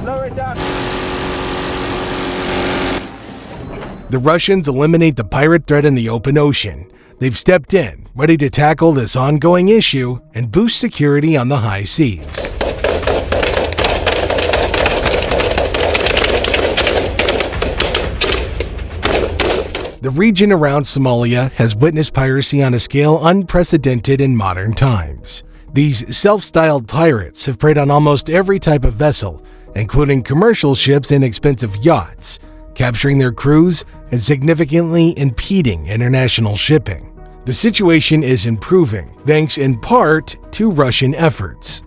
Lower it down. The Russians eliminate the pirate threat in the open ocean. They've stepped in, ready to tackle this ongoing issue and boost security on the high seas. The region around Somalia has witnessed piracy on a scale unprecedented in modern times. These self-styled pirates have preyed on almost every type of vessel, including commercial ships and expensive yachts, capturing their crews and significantly impeding international shipping. The situation is improving, thanks in part to Russian efforts.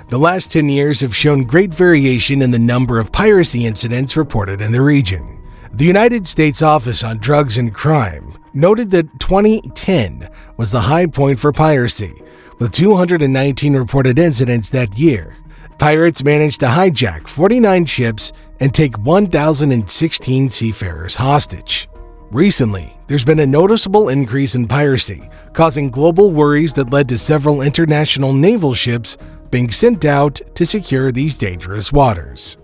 The last 10 years have shown great variation in the number of piracy incidents reported in the region. The United States Office on Drugs and Crime noted that 2010 was the high point for piracy, with 219 reported incidents that year. Pirates managed to hijack 49 ships and take 1,016 seafarers hostage. Recently, there's been a noticeable increase in piracy, causing global worries that led to several international naval ships being sent out to secure these dangerous waters.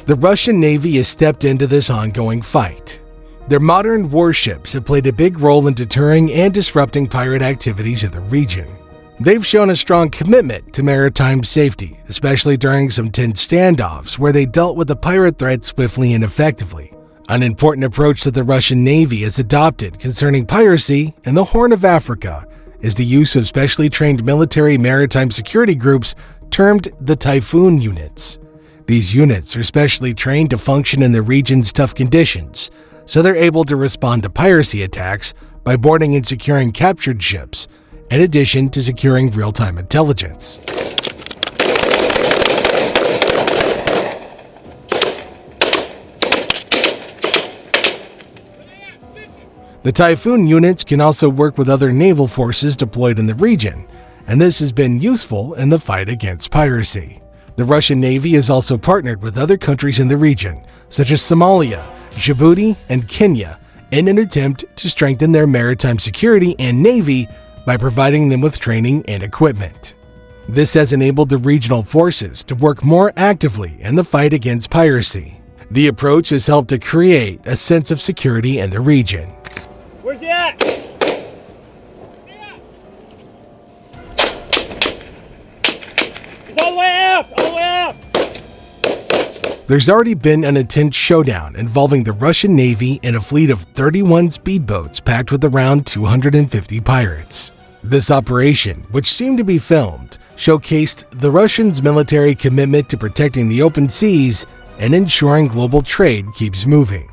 The Russian Navy has stepped into this ongoing fight. Their modern warships have played a big role in deterring and disrupting pirate activities in the region. They've shown a strong commitment to maritime safety, especially during some tense standoffs where they dealt with the pirate threat swiftly and effectively. An important approach that the Russian Navy has adopted concerning piracy in the Horn of Africa is the use of specially trained military maritime security groups termed the Typhoon units. These units are specially trained to function in the region's tough conditions, so they're able to respond to piracy attacks by boarding and securing captured ships, in addition to securing real-time intelligence. The Typhoon units can also work with other naval forces deployed in the region, and this has been useful in the fight against piracy. The Russian Navy has also partnered with other countries in the region, such as Somalia, Djibouti, and Kenya, in an attempt to strengthen their maritime security and navy by providing them with training and equipment. This has enabled the regional forces to work more actively in the fight against piracy. The approach has helped to create a sense of security in the region. Where's he at? All the way up! All the way up! There's already been an intense showdown involving the Russian Navy and a fleet of 31 speedboats packed with around 250 pirates. This operation, which seemed to be filmed, showcased the Russians' military commitment to protecting the open seas and ensuring global trade keeps moving.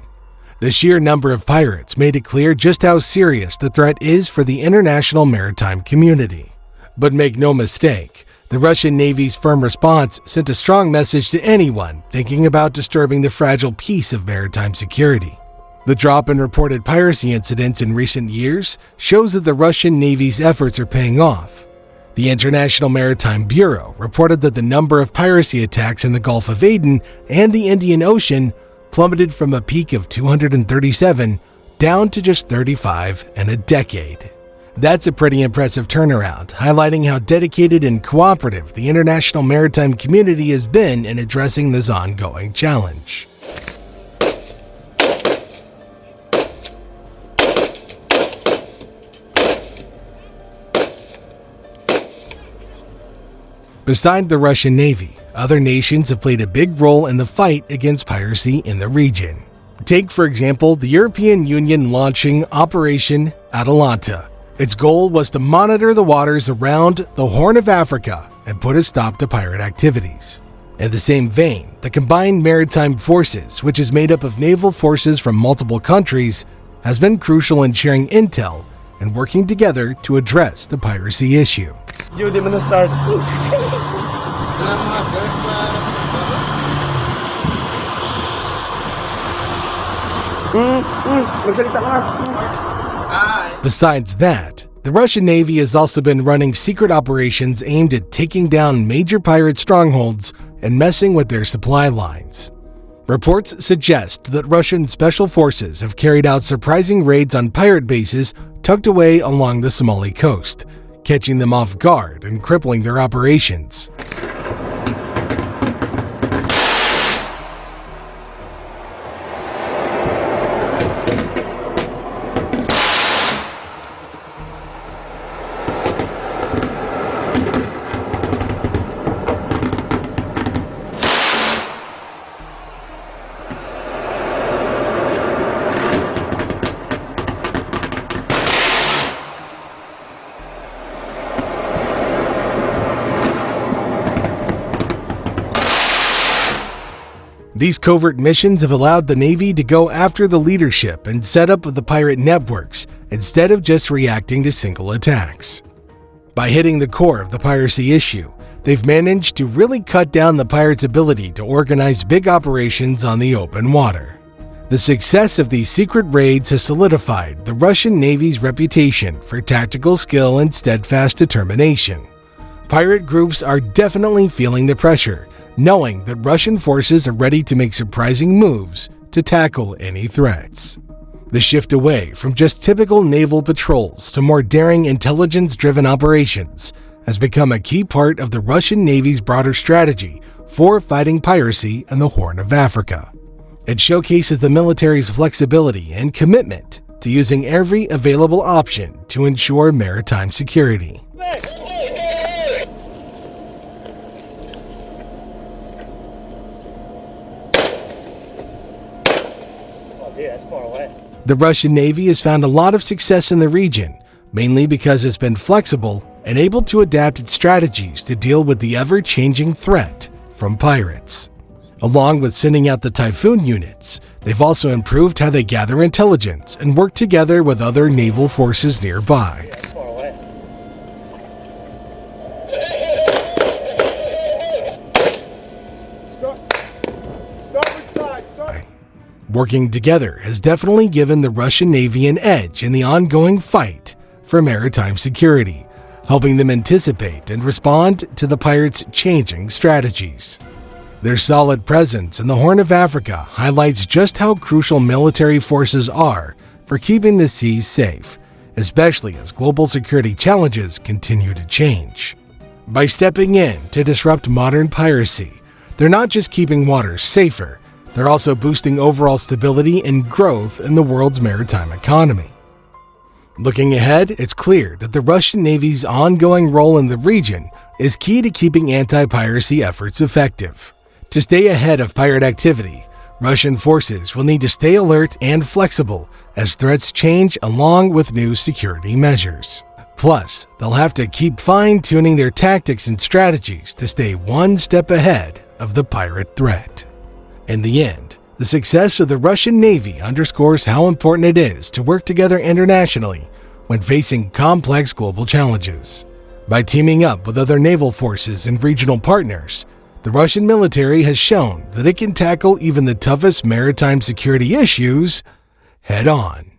The sheer number of pirates made it clear just how serious the threat is for the international maritime community. But make no mistake, the Russian Navy's firm response sent a strong message to anyone thinking about disturbing the fragile peace of maritime security. The drop in reported piracy incidents in recent years shows that the Russian Navy's efforts are paying off. The International Maritime Bureau reported that the number of piracy attacks in the Gulf of Aden and the Indian Ocean plummeted from a peak of 237 down to just 35 in a decade. That's a pretty impressive turnaround, highlighting how dedicated and cooperative the international maritime community has been in addressing this ongoing challenge. Beside the Russian Navy, other nations have played a big role in the fight against piracy in the region. Take, for example, the European Union launching Operation Atalanta. Its goal was to monitor the waters around the Horn of Africa and put a stop to pirate activities. In the same vein, the Combined Maritime Forces, which is made up of naval forces from multiple countries, has been crucial in sharing intel and working together to address the piracy issue. Judy, I'm gonna start. Magsalita ka na. Besides that, the Russian Navy has also been running secret operations aimed at taking down major pirate strongholds and messing with their supply lines. Reports suggest that Russian special forces have carried out surprising raids on pirate bases tucked away along the Somali coast, catching them off guard and crippling their operations. These covert missions have allowed the Navy to go after the leadership and setup of the pirate networks instead of just reacting to single attacks. By hitting the core of the piracy issue, they've managed to really cut down the pirates' ability to organize big operations on the open water. The success of these secret raids has solidified the Russian Navy's reputation for tactical skill and steadfast determination. Pirate groups are definitely feeling the pressure, knowing that Russian forces are ready to make surprising moves to tackle any threats. The shift away from just typical naval patrols to more daring intelligence-driven operations has become a key part of the Russian Navy's broader strategy for fighting piracy in the Horn of Africa. It showcases the military's flexibility and commitment to using every available option to ensure maritime security. Yeah, that's far away. The Russian Navy has found a lot of success in the region, mainly because it's been flexible and able to adapt its strategies to deal with the ever-changing threat from pirates. Along with sending out the Typhoon units, they've also improved how they gather intelligence and work together with other naval forces nearby. Yeah, that's far away. Starboard side, sir. Working together has definitely given the Russian Navy an edge in the ongoing fight for maritime security, helping them anticipate and respond to the pirates' changing strategies. Their solid presence in the Horn of Africa highlights just how crucial military forces are for keeping the seas safe, especially as global security challenges continue to change. By stepping in to disrupt modern piracy, they're not just keeping waters safer, they're also boosting overall stability and growth in the world's maritime economy. Looking ahead, it's clear that the Russian Navy's ongoing role in the region is key to keeping anti-piracy efforts effective. To stay ahead of pirate activity, Russian forces will need to stay alert and flexible as threats change along with new security measures. Plus, they'll have to keep fine-tuning their tactics and strategies to stay one step ahead of the pirate threat. In the end, the success of the Russian Navy underscores how important it is to work together internationally when facing complex global challenges. By teaming up with other naval forces and regional partners, the Russian military has shown that it can tackle even the toughest maritime security issues head-on.